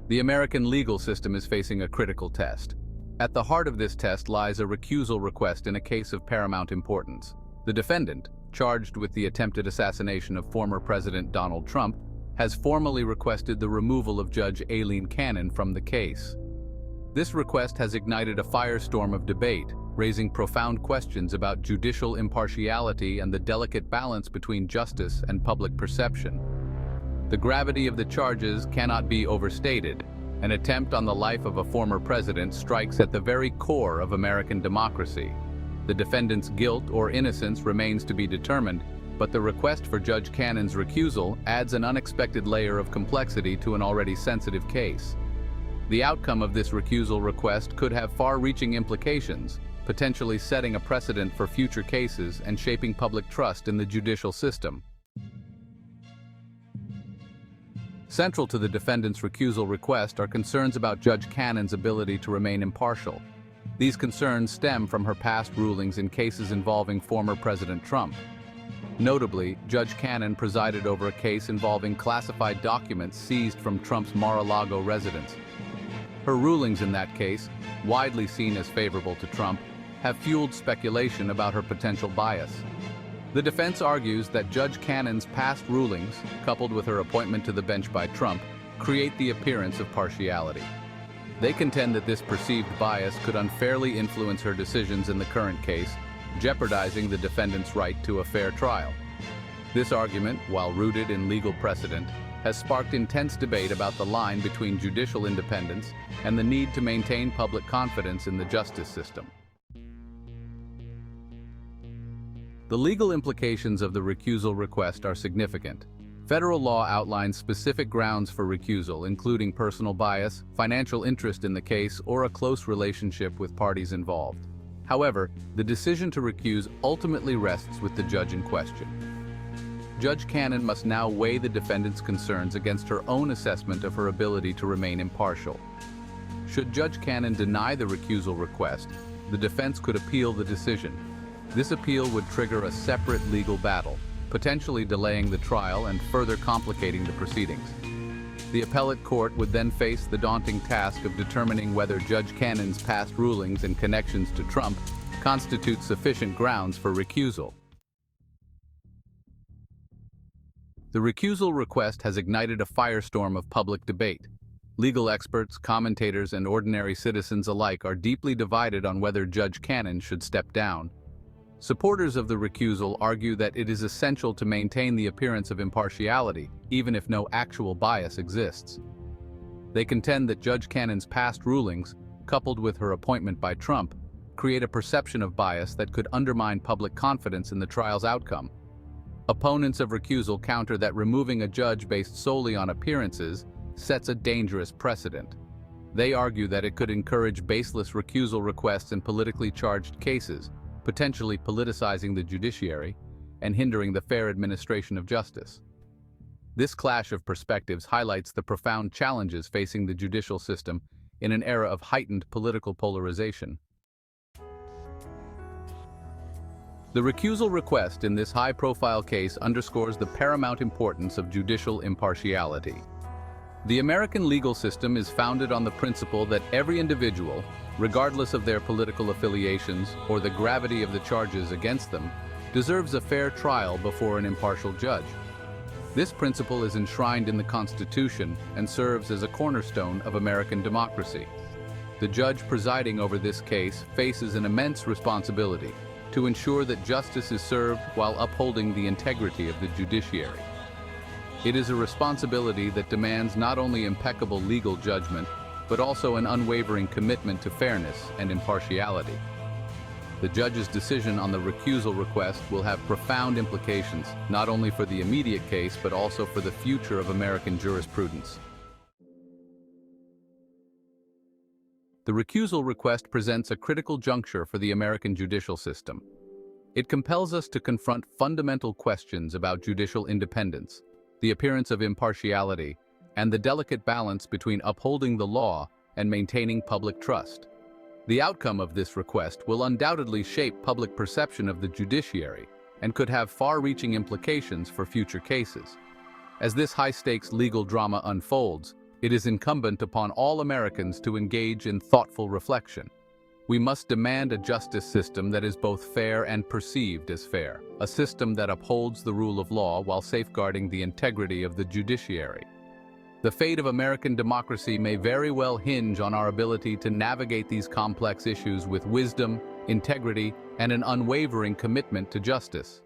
The American legal system is facing a critical test. At the heart of this test lies a recusal request in a case of paramount importance. The defendant, charged with the attempted assassination of former President Donald Trump, has formally requested the removal of Judge Aileen Cannon from the case. This request has ignited a firestorm of debate, raising profound questions about judicial impartiality and the delicate balance between justice and public perception. The gravity of the charges cannot be overstated. An attempt on the life of a former president strikes at the very core of American democracy. The defendant's guilt or innocence remains to be determined, but the request for Judge Cannon's recusal adds an unexpected layer of complexity to an already sensitive case. The outcome of this recusal request could have far-reaching implications, potentially setting a precedent for future cases and shaping public trust in the judicial system. Central to the defendant's recusal request are concerns about Judge Cannon's ability to remain impartial. These concerns stem from her past rulings in cases involving former President Trump. Notably, Judge Cannon presided over a case involving classified documents seized from Trump's Mar-a-Lago residence. Her rulings in that case, widely seen as favorable to Trump, have fueled speculation about her potential bias. The defense argues that Judge Cannon's past rulings, coupled with her appointment to the bench by Trump, create the appearance of partiality. They contend that this perceived bias could unfairly influence her decisions in the current case, jeopardizing the defendant's right to a fair trial. This argument, while rooted in legal precedent, has sparked intense debate about the line between judicial independence and the need to maintain public confidence in the justice system. The legal implications of the recusal request are significant. Federal law outlines specific grounds for recusal, including personal bias, financial interest in the case, or a close relationship with parties involved. However, the decision to recuse ultimately rests with the judge in question. Judge Cannon must now weigh the defendant's concerns against her own assessment of her ability to remain impartial. Should Judge Cannon deny the recusal request, the defense could appeal the decision. This appeal would trigger a separate legal battle, potentially delaying the trial and further complicating the proceedings. The appellate court would then face the daunting task of determining whether Judge Cannon's past rulings and connections to Trump constitute sufficient grounds for recusal. The recusal request has ignited a firestorm of public debate. Legal experts, commentators, and ordinary citizens alike are deeply divided on whether Judge Cannon should step down. Supporters of the recusal argue that it is essential to maintain the appearance of impartiality, even if no actual bias exists. They contend that Judge Cannon's past rulings, coupled with her appointment by Trump, create a perception of bias that could undermine public confidence in the trial's outcome. Opponents of recusal counter that removing a judge based solely on appearances sets a dangerous precedent. They argue that it could encourage baseless recusal requests in politically charged cases, potentially politicizing the judiciary and hindering the fair administration of justice. This clash of perspectives highlights the profound challenges facing the judicial system in an era of heightened political polarization. The recusal request in this high-profile case underscores the paramount importance of judicial impartiality. The American legal system is founded on the principle that every individual, regardless of their political affiliations or the gravity of the charges against them, deserves a fair trial before an impartial judge. This principle is enshrined in the Constitution and serves as a cornerstone of American democracy. The judge presiding over this case faces an immense responsibility to ensure that justice is served while upholding the integrity of the judiciary. It is a responsibility that demands not only impeccable legal judgment, but also an unwavering commitment to fairness and impartiality. The judge's decision on the recusal request will have profound implications, not only for the immediate case, but also for the future of American jurisprudence. The recusal request presents a critical juncture for the American judicial system. It compels us to confront fundamental questions about judicial independence, the appearance of impartiality, and the delicate balance between upholding the law and maintaining public trust. The outcome of this request will undoubtedly shape public perception of the judiciary and could have far-reaching implications for future cases. As this high-stakes legal drama unfolds, it is incumbent upon all Americans to engage in thoughtful reflection. We must demand a justice system that is both fair and perceived as fair, a system that upholds the rule of law while safeguarding the integrity of the judiciary. The fate of American democracy may very well hinge on our ability to navigate these complex issues with wisdom, integrity, and an unwavering commitment to justice.